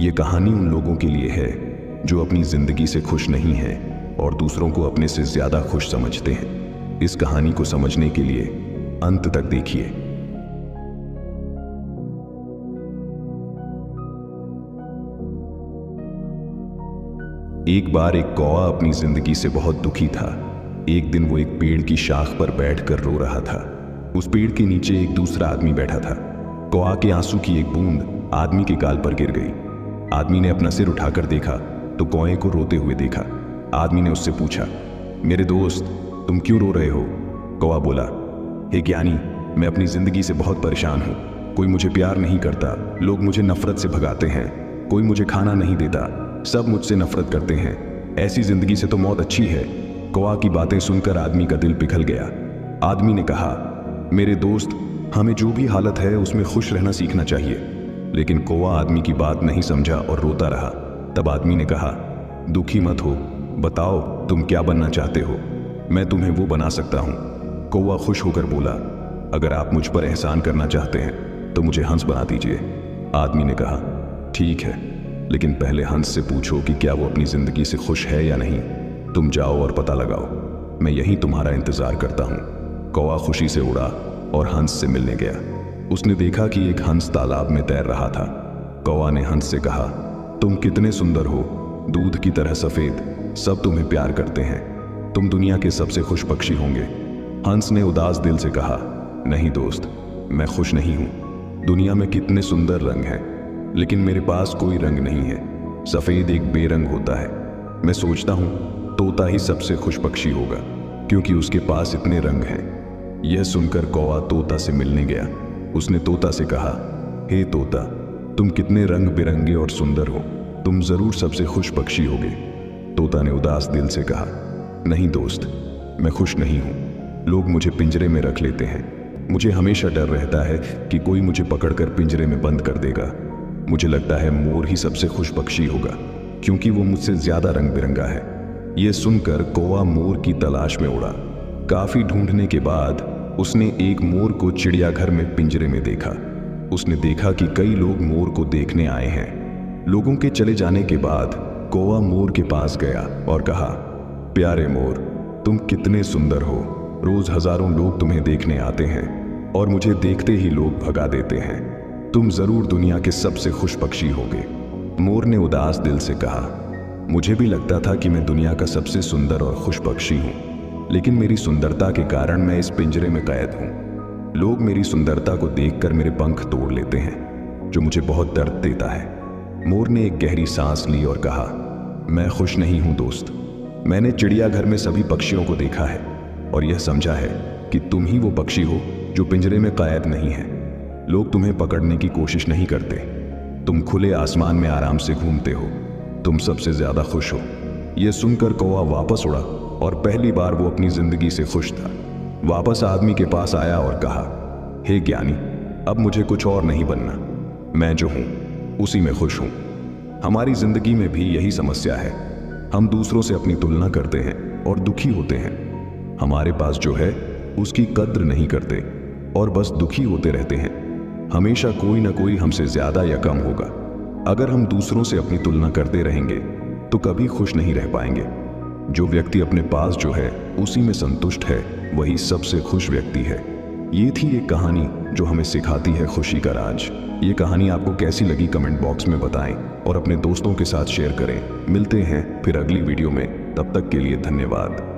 ये कहानी उन लोगों के लिए है जो अपनी जिंदगी से खुश नहीं हैं और दूसरों को अपने से ज्यादा खुश समझते हैं। इस कहानी को समझने के लिए अंत तक देखिए। एक बार एक कौवा अपनी जिंदगी से बहुत दुखी था। एक दिन वो एक पेड़ की शाख पर बैठकर रो रहा था। उस पेड़ के नीचे एक दूसरा आदमी बैठा था। कौवा के आंसू की एक बूंद आदमी के गाल पर गिर गई। आदमी ने अपना सिर उठाकर देखा तो कौवे को रोते हुए देखा। आदमी ने उससे पूछा, मेरे दोस्त, तुम क्यों रो रहे हो? कौवा बोला, हे ज्ञानी, मैं अपनी जिंदगी से बहुत परेशान हूँ। कोई मुझे प्यार नहीं करता, लोग मुझे नफरत से भगाते हैं, कोई मुझे खाना नहीं देता, सब मुझसे नफरत करते हैं। ऐसी जिंदगी से तो मौत अच्छी है। कौवा की बातें सुनकर आदमी का दिल पिघल गया। आदमी ने कहा, मेरे दोस्त, हमें जो भी हालत है उसमें खुश रहना सीखना चाहिए। लेकिन कौवा आदमी की बात नहीं समझा और रोता रहा। तब आदमी ने कहा, दुखी मत हो, बताओ तुम क्या बनना चाहते हो, मैं तुम्हें वो बना सकता हूँ। कौवा खुश होकर बोला, अगर आप मुझ पर एहसान करना चाहते हैं तो मुझे हंस बना दीजिए। आदमी ने कहा, ठीक है, लेकिन पहले हंस से पूछो कि क्या वो अपनी जिंदगी से खुश है या नहीं। तुम जाओ और पता लगाओ, मैं यहीं तुम्हारा इंतजार करता हूँ। कौवा खुशी से उड़ा और हंस से मिलने गया। उसने देखा कि एक हंस तालाब में तैर रहा था। कौवा ने हंस से कहा, तुम कितने सुंदर हो, दूध की तरह सफेद, सब तुम्हें प्यार करते हैं, तुम दुनिया के सबसे खुश पक्षी होंगे। हंस ने उदास दिल से कहा, नहीं दोस्त, मैं खुश नहीं हूँ। दुनिया में कितने सुंदर रंग हैं, लेकिन मेरे पास कोई रंग नहीं है। सफेद एक बेरंग होता है। मैं सोचता हूँ तोता ही सबसे खुश पक्षी होगा, क्योंकि उसके पास इतने रंग हैं। यह सुनकर कौवा तोता से मिलने गया। उसने तोता से कहा, हे तोता, तुम कितने रंग बिरंगे और सुंदर हो, तुम जरूर सबसे खुश पक्षी होगे। तोता ने उदास दिल से कहा, नहीं दोस्त, मैं खुश नहीं हूँ। लोग मुझे पिंजरे में रख लेते हैं। मुझे हमेशा डर रहता है कि कोई मुझे पकड़कर पिंजरे में बंद कर देगा। मुझे लगता है मोर ही सबसे खुश पक्षी होगा, क्योंकि वो मुझसे ज्यादा रंग बिरंगा है। यह सुनकर कौवा मोर की तलाश में उड़ा। काफी ढूंढने के बाद उसने एक मोर को चिड़ियाघर में पिंजरे में देखा। उसने देखा कि कई लोग मोर को देखने आए हैं। लोगों के चले जाने के बाद कौवा मोर के पास गया और कहा, प्यारे मोर, तुम कितने सुंदर हो। रोज हजारों लोग तुम्हें देखने आते हैं और मुझे देखते ही लोग भगा देते हैं। तुम जरूर दुनिया के सबसे खुश पक्षी होगे। मोर ने उदास दिल से कहा, मुझे भी लगता था कि मैं दुनिया का सबसे सुंदर और खुश पक्षी हूँ, लेकिन मेरी सुंदरता के कारण मैं इस पिंजरे में कैद हूँ। लोग मेरी सुंदरता को देखकर मेरे पंख तोड़ लेते हैं, जो मुझे बहुत दर्द देता है। मोर ने एक गहरी सांस ली और कहा, मैं खुश नहीं हूँ दोस्त। मैंने चिड़ियाघर में सभी पक्षियों को देखा है और यह समझा है कि तुम ही वो पक्षी हो जो पिंजरे में कैद नहीं है। लोग तुम्हें पकड़ने की कोशिश नहीं करते। तुम खुले आसमान में आराम से घूमते हो। तुम सबसे ज्यादा खुश हो। यह सुनकर कौवा वापस उड़ा और पहली बार वो अपनी जिंदगी से खुश था। वापस आदमी के पास आया और कहा, हे ज्ञानी, अब मुझे कुछ और नहीं बनना। मैं जो हूं उसी में खुश हूं। हमारी जिंदगी में भी यही समस्या है। हम दूसरों से अपनी तुलना करते हैं और दुखी होते हैं। हमारे पास जो है उसकी कद्र नहीं करते और बस दुखी होते रहते हैं। हमेशा कोई ना कोई हमसे ज्यादा या कम होगा। अगर हम दूसरों से अपनी तुलना करते रहेंगे तो कभी खुश नहीं रह पाएंगे। जो व्यक्ति अपने पास जो है उसी में संतुष्ट है, वही सबसे खुश व्यक्ति है। ये थी एक कहानी जो हमें सिखाती है खुशी का राज। ये कहानी आपको कैसी लगी कमेंट बॉक्स में बताएं और अपने दोस्तों के साथ शेयर करें। मिलते हैं फिर अगली वीडियो में, तब तक के लिए धन्यवाद।